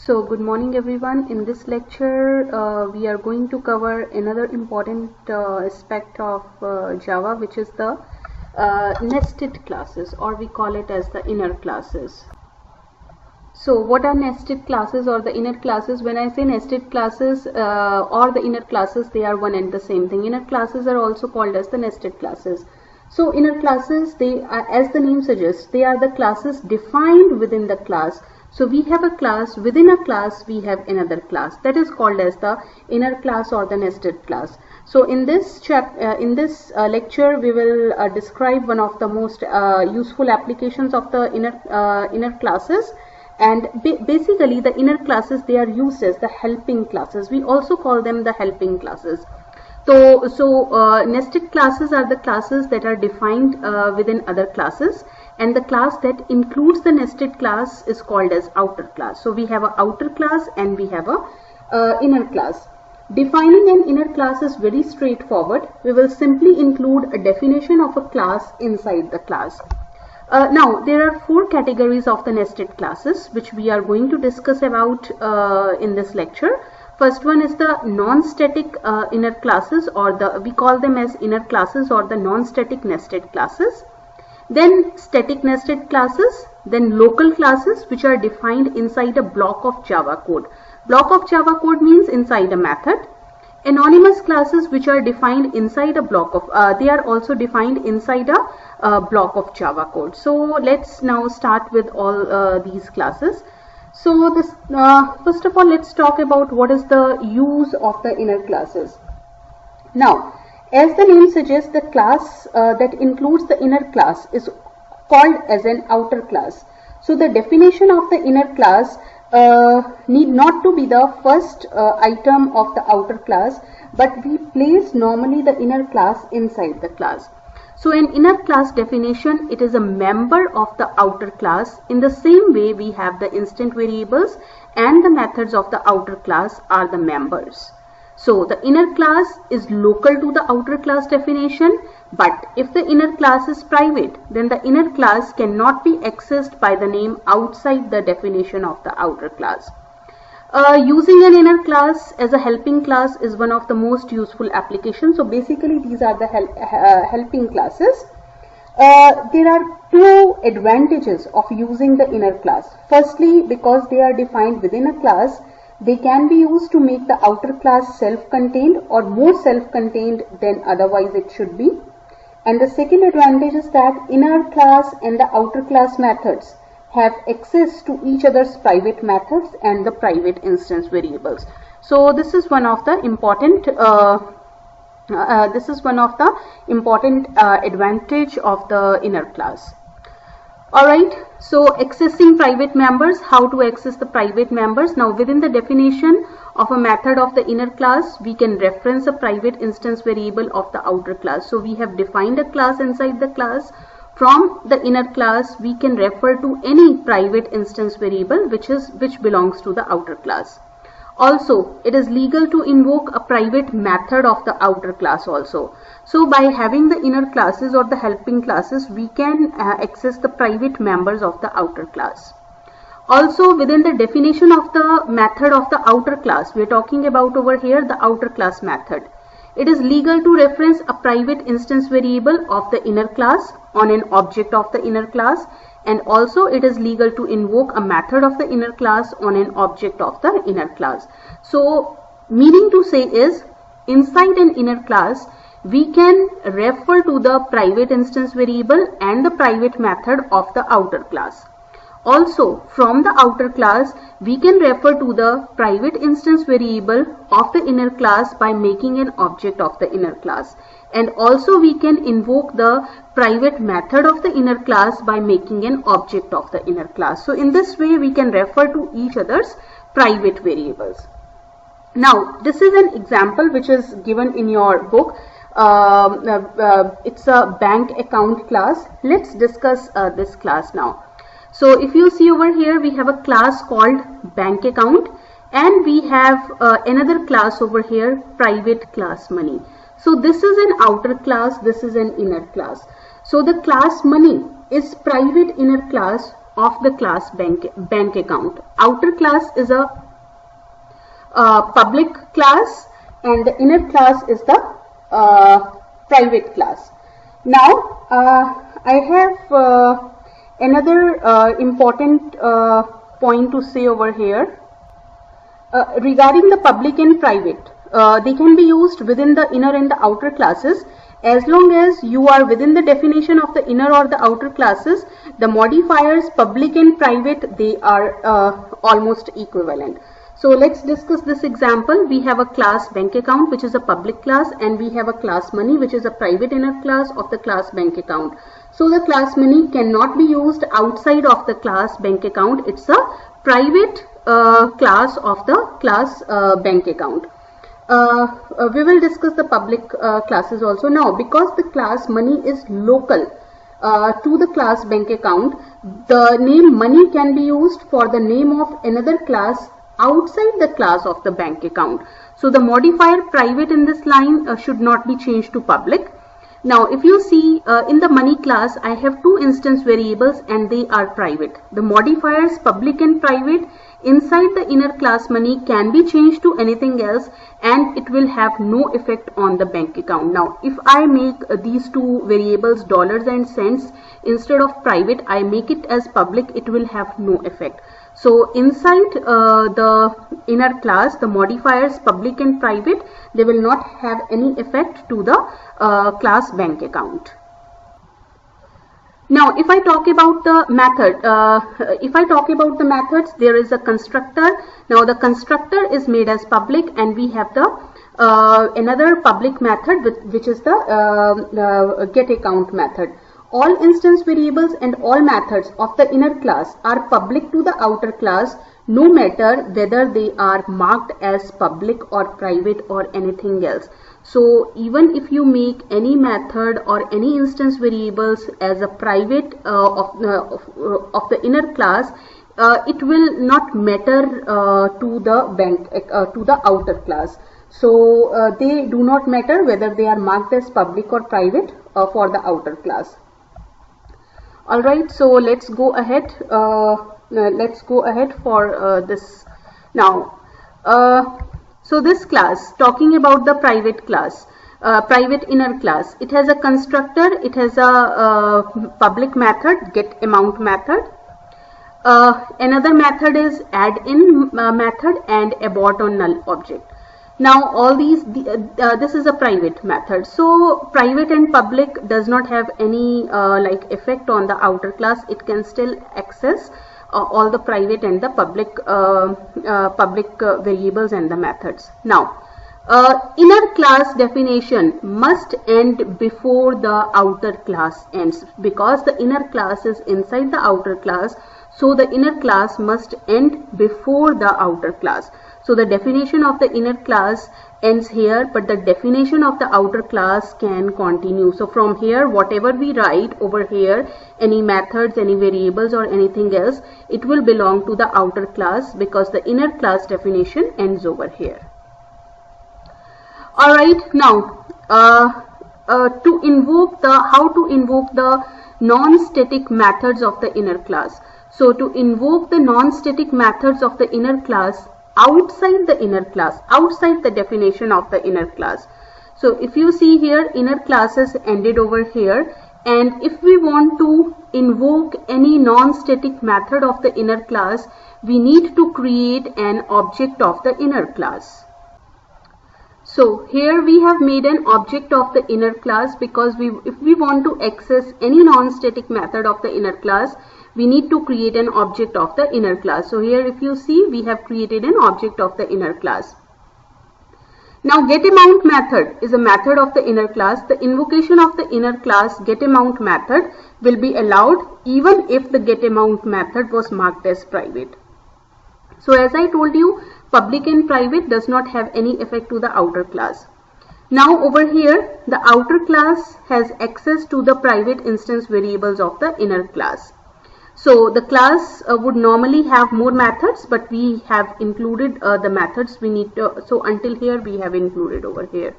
So good morning everyone. In this lecture we are going to cover another important aspect of Java, which is the nested classes, or we call it as the inner classes. So what are nested classes or the inner classes? When I say nested classes or the inner classes, they are one and the same thing. Inner classes are also called as the nested classes. So inner classes, they are, as the name suggests, they are the classes defined within the class. So we have a class, within a class we have another class, that is called as the inner class or the nested class. So in this lecture we will describe one of the most useful applications of the inner classes. And basically the inner classes, they are used as the helping classes. We also call them the helping classes. So nested classes are the classes that are defined within other classes, and the class that includes the nested class is called as outer class. So we have an outer class and we have a inner class. Defining an inner class is very straightforward. We will simply include a definition of a class inside the class. Now there are four categories of the nested classes which we are going to discuss about in this lecture. First one is the non-static inner classes, or we call them as inner classes or the non-static nested classes. Then static nested classes, then local classes which are defined inside a block of Java code. Block of Java code means inside a method. Anonymous classes which are defined inside a block of, they are also defined inside a block of Java code. So let's now start with all these classes. So this first of all, let's talk about what is the use of the inner classes. Now, as the name suggests, the class that includes the inner class is called as an outer class. So the definition of the inner class need not to be the first item of the outer class, but we place normally the inner class inside the class. So an inner class definition, it is a member of the outer class. In the same way, we have the instant variables and the methods of the outer class are the members. So the inner class is local to the outer class definition, but if the inner class is private, then the inner class cannot be accessed by the name outside the definition of the outer class. Using an inner class as a helping class is one of the most useful applications. So basically these are the helping classes. There are two advantages of using the inner class. Firstly, because they are defined within a class, they can be used to make the outer class self-contained or more self-contained than otherwise it should be. And the second advantage is that inner class and the outer class methods have access to each other's private methods and the private instance variables. So this is one of the important advantage of the inner class. Alright, so accessing private members, how to access the private members. Now within the definition of a method of the inner class, we can reference a private instance variable of the outer class. So we have defined a class inside the class. From the inner class, we can refer to any private instance variable which belongs to the outer class. Also, it is legal to invoke a private method of the outer class also. So by having the inner classes or the helping classes, we can access the private members of the outer class. Also, within the definition of the method of the outer class, we are talking about over here the outer class method. It is legal to reference a private instance variable of the inner class on an object of the inner class, and also it is legal to invoke a method of the inner class on an object of the inner class. So meaning to say is, inside an inner class we can refer to the private instance variable and the private method of the outer class. Also, from the outer class, we can refer to the private instance variable of the inner class by making an object of the inner class. And also we can invoke the private method of the inner class by making an object of the inner class. So in this way, we can refer to each other's private variables. Now, this is an example which is given in your book. It's a bank account class. Let's discuss this class now. So if you see over here, we have a class called bank account, and we have another class over here, private class money. So this is an outer class, this is an inner class. So the class money is private inner class of the class bank account. Outer class is a public class and the inner class is the private class. Now I have another important point to say over here regarding the public and private. They can be used within the inner and the outer classes. As long as you are within the definition of the inner or the outer classes, the modifiers public and private, they are almost equivalent. So let's discuss this example. We have a class bank account which is a public class, and we have a class money which is a private inner class of the class bank account. So the class money cannot be used outside of the class bank account. It's a private class of the class bank account. We will discuss the public classes also. Now, because the class money is local to the class bank account, the name money can be used for the name of another class outside the class of the bank account. So the modifier private in this line should not be changed to public. Now if you see in the money class, I have two instance variables and they are private. The modifiers public and private inside the inner class money can be changed to anything else and it will have no effect on the bank account. Now if I make these two variables dollars and cents instead of private, I make it as public, it will have no effect. So inside the inner class, the modifiers public and private, they will not have any effect to the class bank account. Now if I talk about the method, there is a constructor. Now the constructor is made as public and we have the another public method which is the get account method. All instance variables and all methods of the inner class are public to the outer class, no matter whether they are marked as public or private or anything else. So even if you make any method or any instance variables as a private of the inner class, it will not matter to the outer class. So they do not matter whether they are marked as public or private for the outer class. Alright, so let's go ahead. For this now. So this class, talking about the private class, private inner class, it has a constructor, it has a public method, get amount method. Another method is add in method and abort on null object. Now all these, this is a private method. So private and public does not have any like effect on the outer class. It can still access all the private and the public variables and the methods. Now inner class definition must end before the outer class ends, because the inner class is inside the outer class. So the inner class must end before the outer class. So the definition of the inner class ends here, but the definition of the outer class can continue. So from here, whatever we write over here, any methods, any variables or anything else, it will belong to the outer class because the inner class definition ends over here. Alright, now how to invoke the non-static methods of the inner class. So to invoke the non-static methods of the inner class outside the inner class, outside the definition of the inner class. So if you see here, inner classes ended over here, and if we want to invoke any non-static method of the inner class, we need to create an object of the inner class. So here we have made an object of the inner class because if we want to access any non-static method of the inner class, we need to create an object of the inner class. So here if you see, we have created an object of the inner class. Now getAmount method is a method of the inner class. The invocation of the inner class getAmount method will be allowed even if the getAmount method was marked as private. So as I told you, public and private does not have any effect to the outer class. Now over here, the outer class has access to the private instance variables of the inner class. So the class would normally have more methods, but we have included the methods we need to, so until here we have included over here.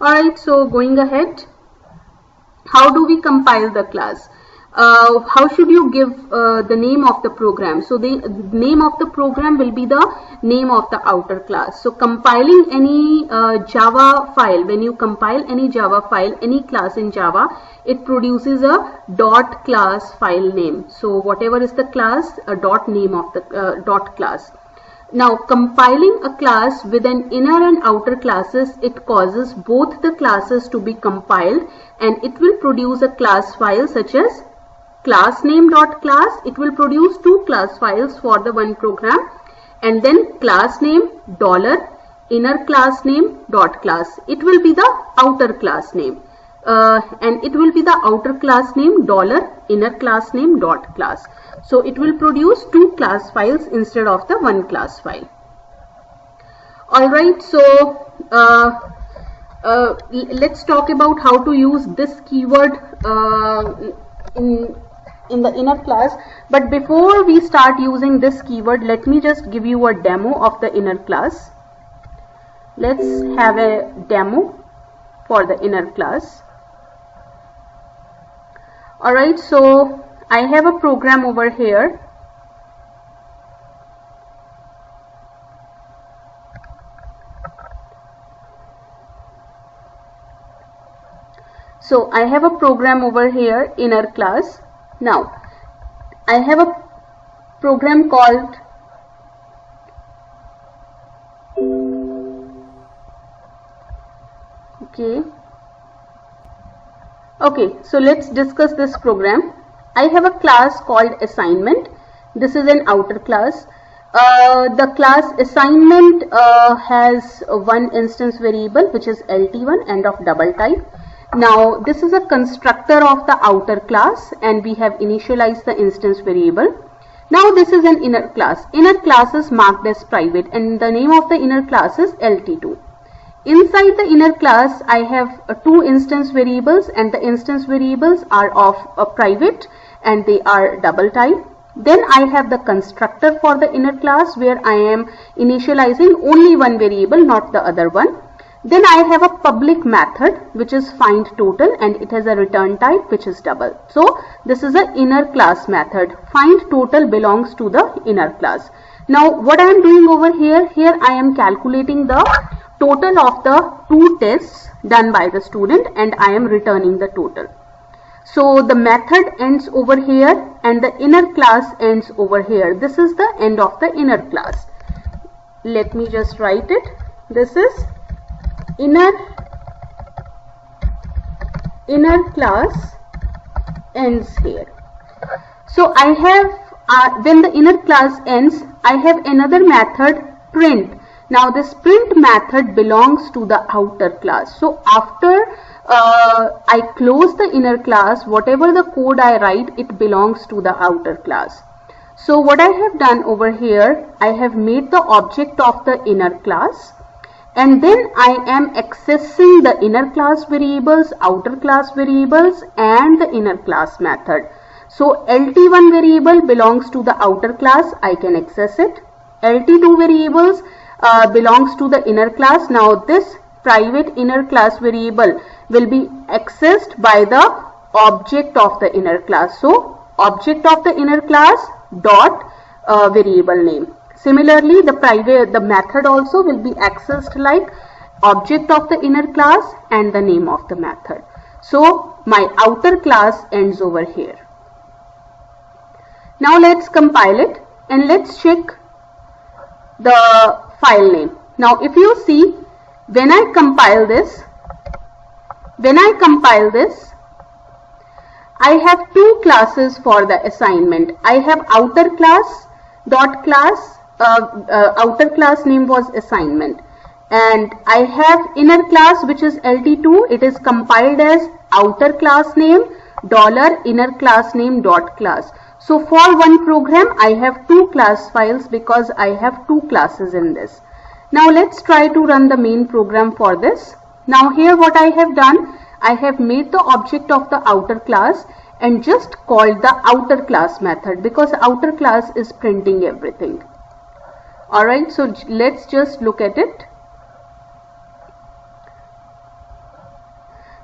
Alright, so going ahead, how do we compile the class? how should you give the name of the program? So the name of the program will be the name of the outer class. So compiling any Java file, when you compile any Java file, any class in Java, it produces a dot class file name. So whatever is the class, a dot name of the dot class. Now compiling a class with an inner and outer classes, it causes both the classes to be compiled, and it will produce a class file such as class name dot class. It will produce two class files for the one program, and then class name dollar inner class name dot class. It will be the outer class name, and it will be the outer class name dollar inner class name dot class. So it will produce two class files instead of the one class file. Alright, so let's talk about how to use this keyword in the inner class. But before we start using this keyword, let me just give you a demo of the inner class. Let's have a demo for the inner class. Alright, so I have a program over here. So I have a program over here, inner class. Now I have a program called okay, so let's discuss this program. I have a class called assignment. This is an outer class. The class assignment has one instance variable which is LT1 and of double type. Now this is a constructor of the outer class, and we have initialized the instance variable. Now this is an inner class. Inner class is marked as private, and the name of the inner class is LT2. Inside the inner class I have two instance variables, and the instance variables are of a private and they are double type. Then I have the constructor for the inner class, where I am initializing only one variable, not the other one. Then I have a public method which is find total, and it has a return type which is double. So this is an inner class method. Find total belongs to the inner class. Now what I am doing over here, I am calculating the total of the two tests done by the student, and I am returning the total. So the method ends over here and the inner class ends over here. This is the end of the inner class. Let me just write it. This is inner class ends here. So I have when the inner class ends, I have another method, print. Now this print method belongs to the outer class. So after I close the inner class, whatever the code I write, it belongs to the outer class. So what I have done over here, I have made the object of the inner class, and then I am accessing the inner class variables, outer class variables, and the inner class method. So LT1 variable belongs to the outer class, I can access it. LT2 variables belongs to the inner class. Now this private inner class variable will be accessed by the object of the inner class. So object of the inner class dot variable name. Similarly, the method also will be accessed like object of the inner class and the name of the method. So my outer class ends over here. Now let's compile it and let's check the file name. Now if you see, when I compile this, I have two classes for the assignment. I have outer class dot class, outer class name was assignment, and I have inner class which is LT2. It is compiled as outer class name dollar inner class name dot class. So for one program I have two class files because I have two classes in this. Now let's try to run the main program for this. Now here what I have done, I have made the object of the outer class and just called the outer class method because outer class is printing everything. Alright, so let's just look at it.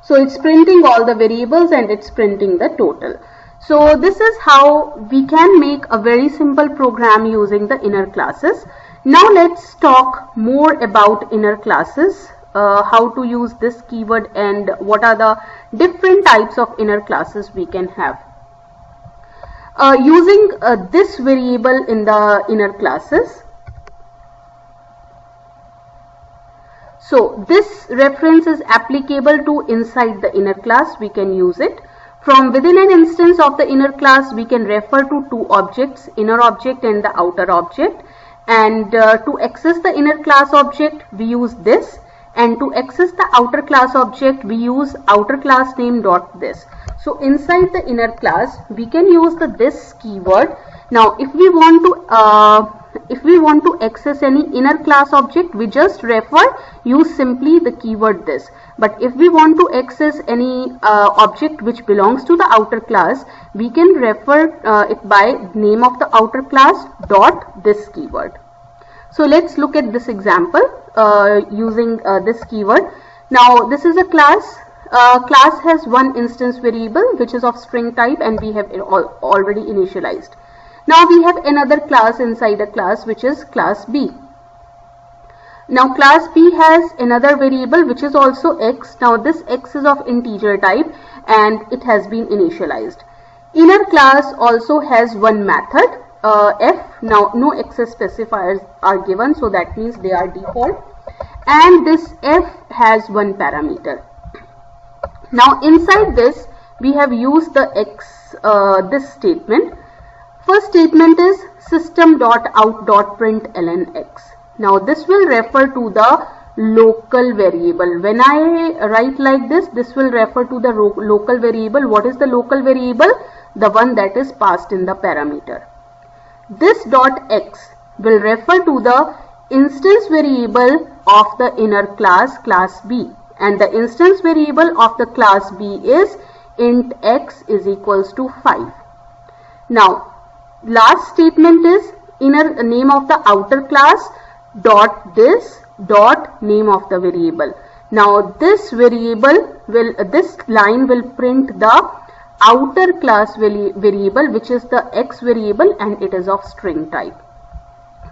So it's printing all the variables and it's printing the total. So this is how we can make a very simple program using the inner classes. Now let's talk more about inner classes, how to use this keyword and what are the different types of inner classes we can have. Using this variable in the inner classes. So this reference is applicable to inside the inner class. We can use it. From within an instance of the inner class, we can refer to two objects, inner object and the outer object. And to access the inner class object, we use this. And to access the outer class object, we use outer class name dot this. So inside the inner class, we can use the this keyword. Now, if we want to access any inner class object, we just use simply the keyword this. But if we want to access any object which belongs to the outer class, we can refer it by name of the outer class dot this keyword. So let's look at this example using this keyword. Now this is a class. Class has one instance variable which is of string type and we have already initialized. Now we have another class inside a class which is class B. Now class B has another variable which is also x. Now this x is of integer type and it has been initialized. Inner class also has one method f. Now no access specifiers are given, so that means they are default, and this f has one parameter. Now inside this we have used the x this statement. First statement is system.out.println x. Now this will refer to the local variable. When I write like this, this will refer to the local variable. What is the local variable? The one that is passed in the parameter. This dot x will refer to the instance variable of the inner class, class B. And the instance variable of the class B is int x is equals to 5. Now last statement is inner name of the outer class dot this dot name of the variable. Now this variable will, this line will print the outer class variable which is the x variable and it is of string type.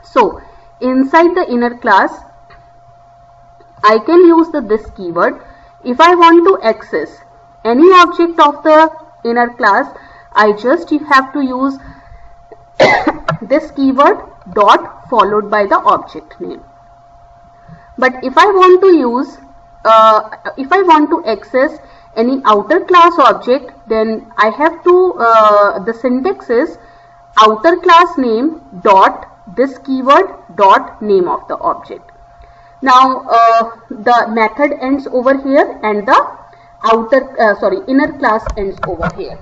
So inside the inner class I can use the this keyword. If I want to access any object of the inner class, I just have to use this keyword dot followed by the object name. But if I want to use if I want to access any outer class object, then I have to the syntax is outer class name dot this keyword dot name of the object. Now the method ends over here and the inner class ends over here.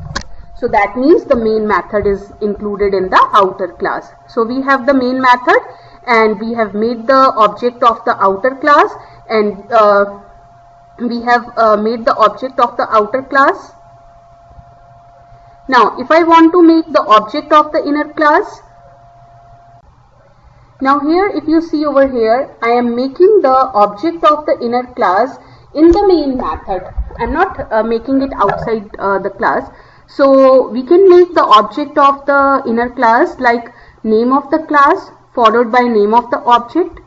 So that means the main method is included in the outer class. So we have the main method and we have made the object of the outer class, and we have made the object of the outer class. Now if I want to make the object of the inner class, now here if you see over here, I am making the object of the inner class in the main method. I am not making it outside the class. So we can make the object of the inner class like name of the class followed by name of the object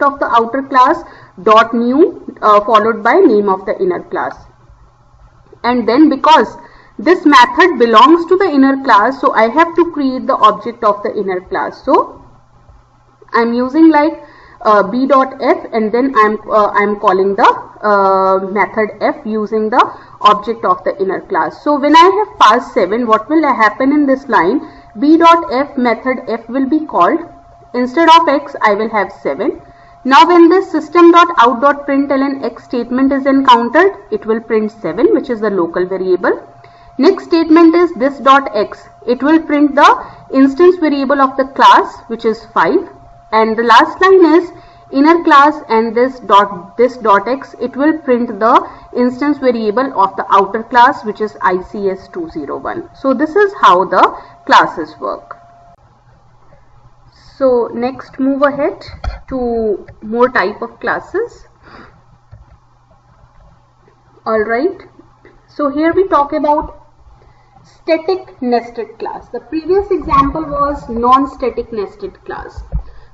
of the outer class dot new followed by name of the inner class. And then because this method belongs to the inner class, so I have to create the object of the inner class. So I am using like b.f and then I am calling the method f using the object of the inner class. So when I have passed 7, what will happen in this line? b.f method f will be called. Instead of x, I will have 7. Now when this system.out.println x statement is encountered, it will print 7, which is the local variable. Next statement is this dot x. It will print the instance variable of the class, which is 5. And the last line is inner class and this dot x. It will print the instance variable of the outer class, which is ICS201. So this is how the classes work. So next move ahead to more type of classes. Alright, so here we talk about static nested class. The previous example was non-static nested class.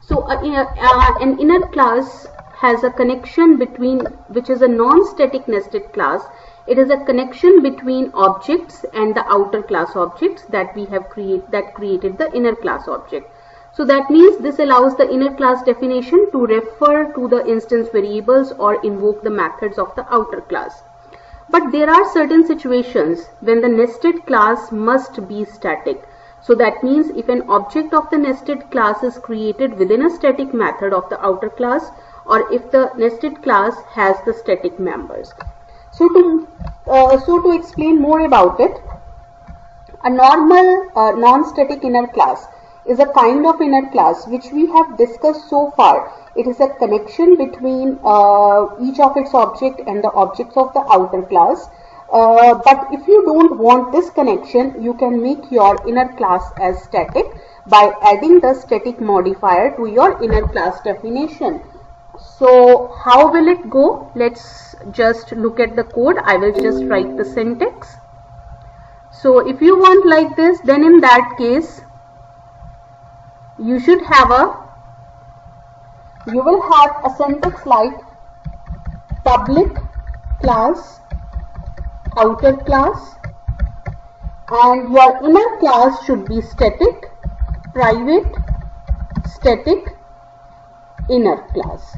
So an inner class has a connection between, which is a non-static nested class. It is a connection between objects and the outer class objects that we have created the inner class object. So that means this allows the inner class definition to refer to the instance variables or invoke the methods of the outer class. But there are certain situations when the nested class must be static. So that means if an object of the nested class is created within a static method of the outer class, or if the nested class has the static members. So to explain more about it, a normal non-static inner class is a kind of inner class which we have discussed so far. It is a connection between each of its object and the objects of the outer class. But if you don't want this connection, you can make your inner class as static by adding the static modifier to your inner class definition. So how will it go? Let's just look at the code. I will just write the syntax. So if you want like this, then in that case you will have a syntax like public class, outer class, and your inner class should be static, private, static, inner class.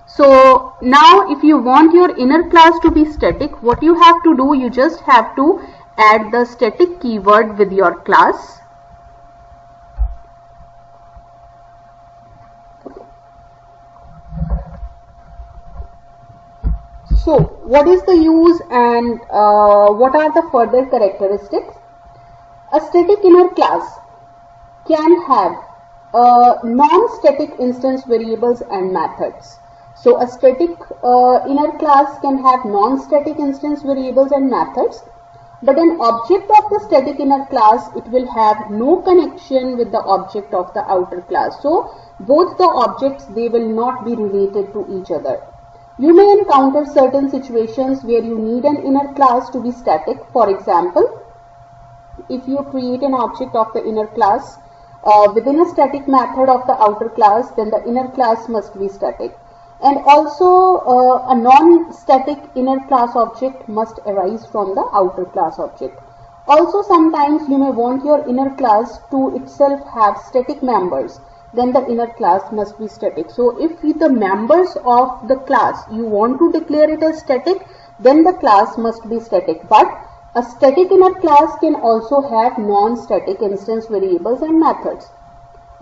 So now if you want your inner class to be static, what you have to do, you just have to add the static keyword with your class. So what is the use and what are the further characteristics? A static inner class can have non-static instance variables and methods. So a static inner class can have non-static instance variables and methods, but an object of the static inner class, it will have no connection with the object of the outer class. So both the objects, they will not be related to each other. You may encounter certain situations where you need an inner class to be static. For example, if you create an object of the inner class within a static method of the outer class, then the inner class must be static. And also a non-static inner class object must arise from the outer class object. Also sometimes you may want your inner class to itself have static members, then the inner class must be static. So if the members of the class, you want to declare it as static, then the class must be static. But a static inner class can also have non-static instance variables and methods.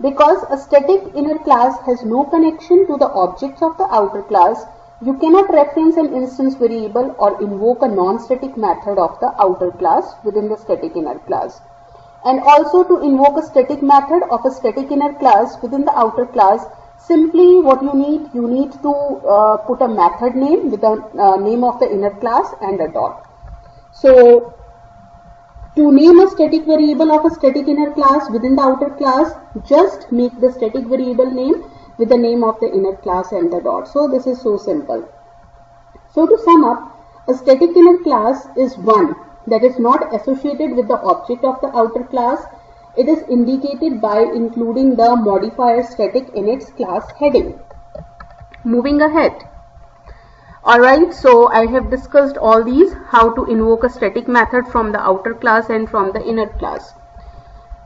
Because a static inner class has no connection to the objects of the outer class, you cannot reference an instance variable or invoke a non-static method of the outer class within the static inner class. And also to invoke a static method of a static inner class within the outer class, simply what you need to put a method name with the name of the inner class and a dot. So to name a static variable of a static inner class within the outer class, just make the static variable name with the name of the inner class and the dot. So this is so simple. So to sum up, a static inner class is one that is not associated with the object of the outer class. It is indicated by including the modifier static in its class heading. Moving ahead. Alright, so I have discussed all these, how to invoke a static method from the outer class and from the inner class.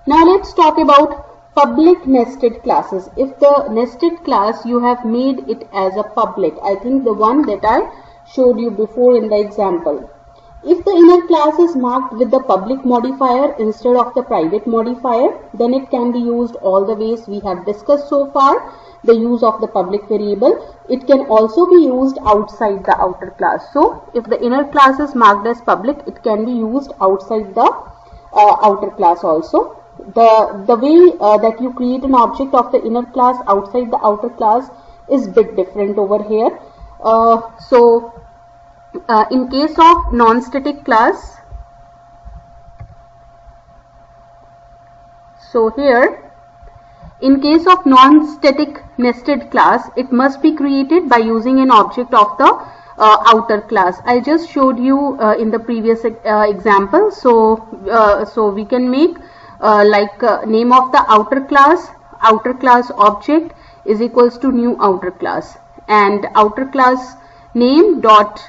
Now let's talk about public nested classes. If the nested class, you have made it as a public, I think the one that I showed you before in the example. If the inner class is marked with the public modifier instead of the private modifier, then it can be used all the ways we have discussed so far. The use of the public variable. It can also be used outside the outer class. So if the inner class is marked as public, it can be used outside the outer class also. The way that you create an object of the inner class outside the outer class is a bit different over here. In case of non-static class, so here In case of non-static nested class, it must be created by using an object of the outer class. I just showed you in the previous example. So we can make name of the outer class object is equals to new outer class, and outer class name dot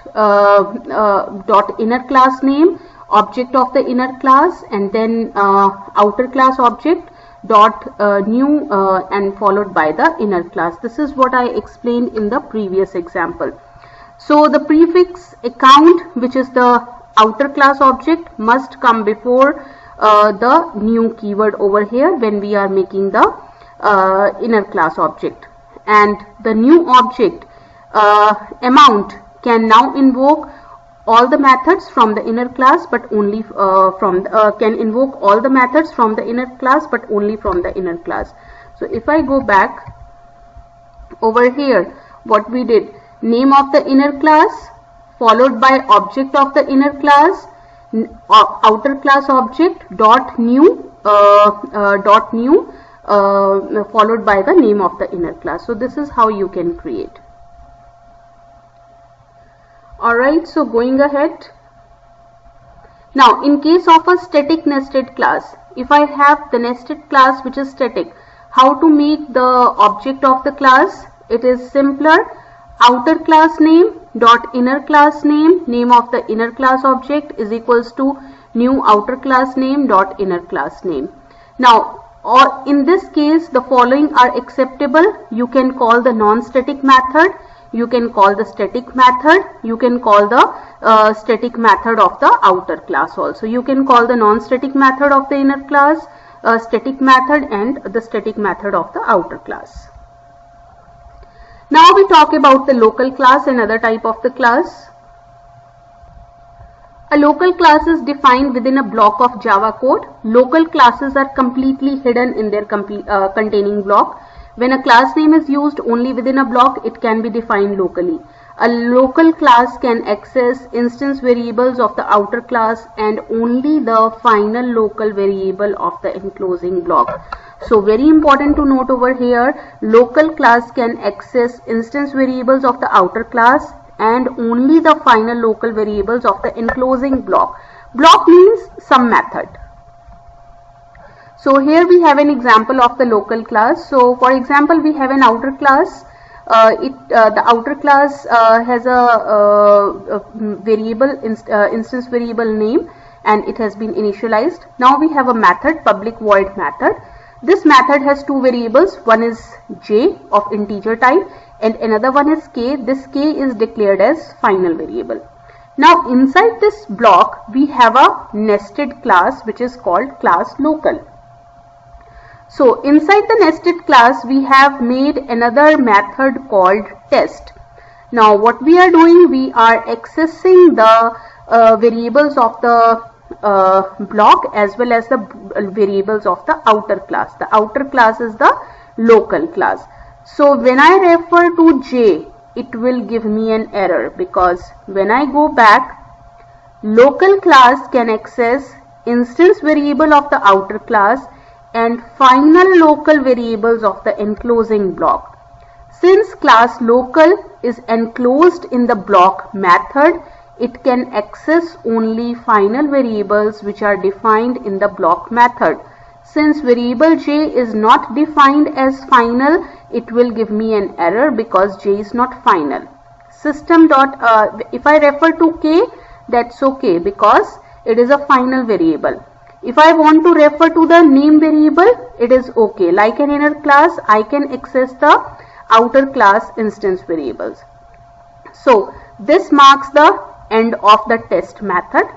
inner class name, object of the inner class, and then outer class object dot new and followed by the inner class. This is what I explained in the previous example. So the prefix account, which is the outer class object, must come before the new keyword over here when we are making the inner class object. And the new object amount can now invoke all the methods from the inner class, but only can invoke all the methods from the inner class, but only from the inner class. So if I go back over here, what we did, name of the inner class followed by object of the inner class, outer class object dot new followed by the name of the inner class. So this is how you can create. Alright, so going ahead. Now in case of a static nested class, if I have the nested class which is static, how to make the object of the class? It is simpler. Outer class name dot inner class name, name of the inner class object is equals to new outer class name dot inner class name. Now, or in this case, the following are acceptable. You can call the non-static method, you can call the static method, you can call the static method of the outer class also. You can call the non-static method of the inner class, static method, and the static method of the outer class. Now we talk about the local class, another type of the class. A local class is defined within a block of Java code. Local classes are completely hidden in their containing block. When a class name is used only within a block, it can be defined locally. A local class can access instance variables of the outer class and only the final local variable of the enclosing block. So very important to note over here, local class can access instance variables of the outer class and only the final local variables of the enclosing block. Block means some method. So here we have an example of the local class. So for example, we have an outer class. The outer class has a variable instance variable name, and it has been initialized. Now we have a method, public void method. This method has two variables. One is j of integer type and another one is k. This k is declared as final variable. Now inside this block we have a nested class which is called class local. So inside the nested class we have made another method called test. Now what we are doing, we are accessing the variables of the block as well as the variables of the outer class. The outer class is the local class. So when I refer to j, it will give me an error because when I go back, local class can access instance variable of the outer class and final local variables of the enclosing block. Since class local is enclosed in the block method, it can access only final variables which are defined in the block method. Since variable j is not defined as final, it will give me an error because j is not final. System dot if I refer to k, that's okay because it is a final variable. If I want to refer to the name variable, it is okay. Like an inner class, I can access the outer class instance variables. So this marks the end of the test method.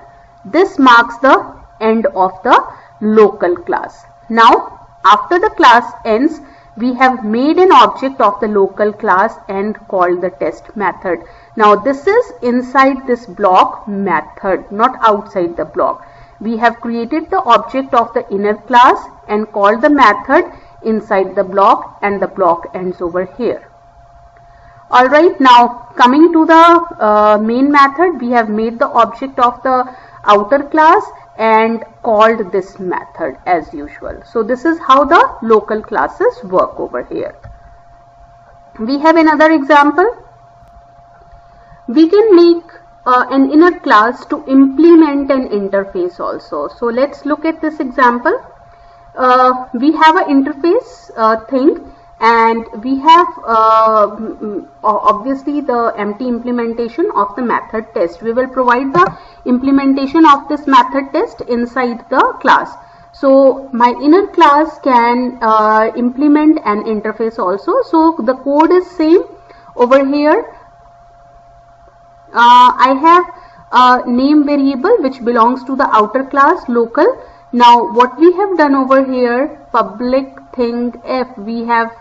This marks the end of the local class. Now after the class ends, we have made an object of the local class and called the test method. Now this is inside this block method, not outside the block. We have created the object of the inner class and called the method inside the block, and the block ends over here. Alright, now coming to the main method, we have made the object of the outer class and called this method as usual. So this is how the local classes work over here. We have another example. We can make an inner class to implement an interface also. So let's look at this example. We have an interface thing, and we have obviously the empty implementation of the method test. We will provide the implementation of this method test inside the class. So my inner class can implement an interface also. So the code is same over here. I have a name variable which belongs to the outer class local. Now what we have done over here, public thing f, we have,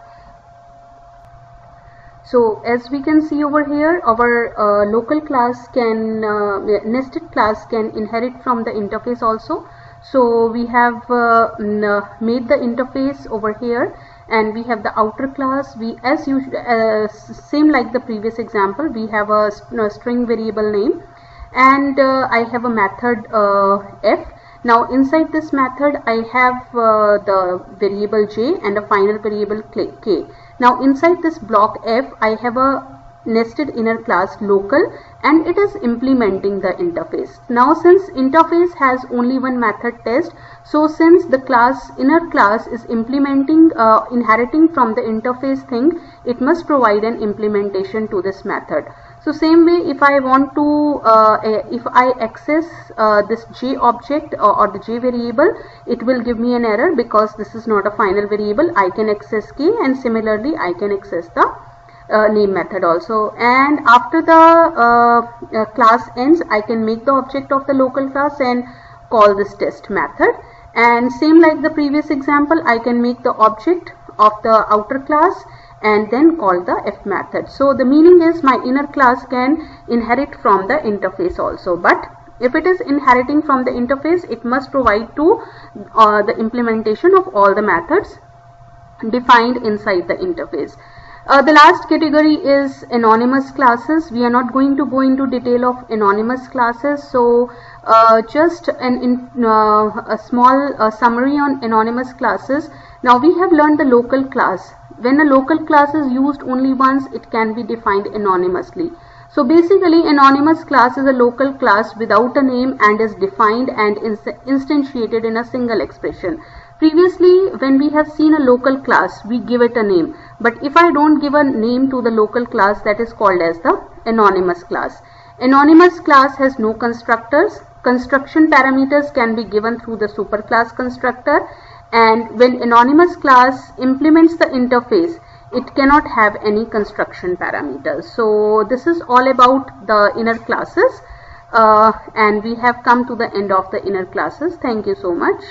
so as we can see over here, our local class can, nested class can inherit from the interface also. So we have made the interface over here, and we have the outer class. We, as usual, same like the previous example, we have a string variable name, and I have a method f. Now inside this method I have the variable j and a final variable k. Now inside this block f I have a nested inner class local, and it is implementing the interface. Now since interface has only one method test, so since the class inner class is implementing inheriting from the interface thing, it must provide an implementation to this method. So same way, if I want to if I access this j object or the j variable, it will give me an error because this is not a final variable. I can access k, and similarly I can access the name method also. And after the class ends, I can make the object of the local class and call this test method. And same like the previous example, I can make the object of the outer class and then call the f method. So the meaning is my inner class can inherit from the interface also, but if it is inheriting from the interface, it must provide to the implementation of all the methods defined inside the interface. The last category is anonymous classes. We are not going to go into detail of anonymous classes, so just a small summary on anonymous classes. Now we have learned the local class. When a local class is used only once, it can be defined anonymously. So basically, anonymous class is a local class without a name and is defined and instantiated in a single expression. Previously, when we have seen a local class, we give it a name. But if I don't give a name to the local class, that is called as the anonymous class. Anonymous class has no constructors. Construction parameters can be given through the superclass constructor. And when anonymous class implements the interface, it cannot have any construction parameters. So this is all about the inner classes. And we have come to the end of the inner classes. Thank you so much.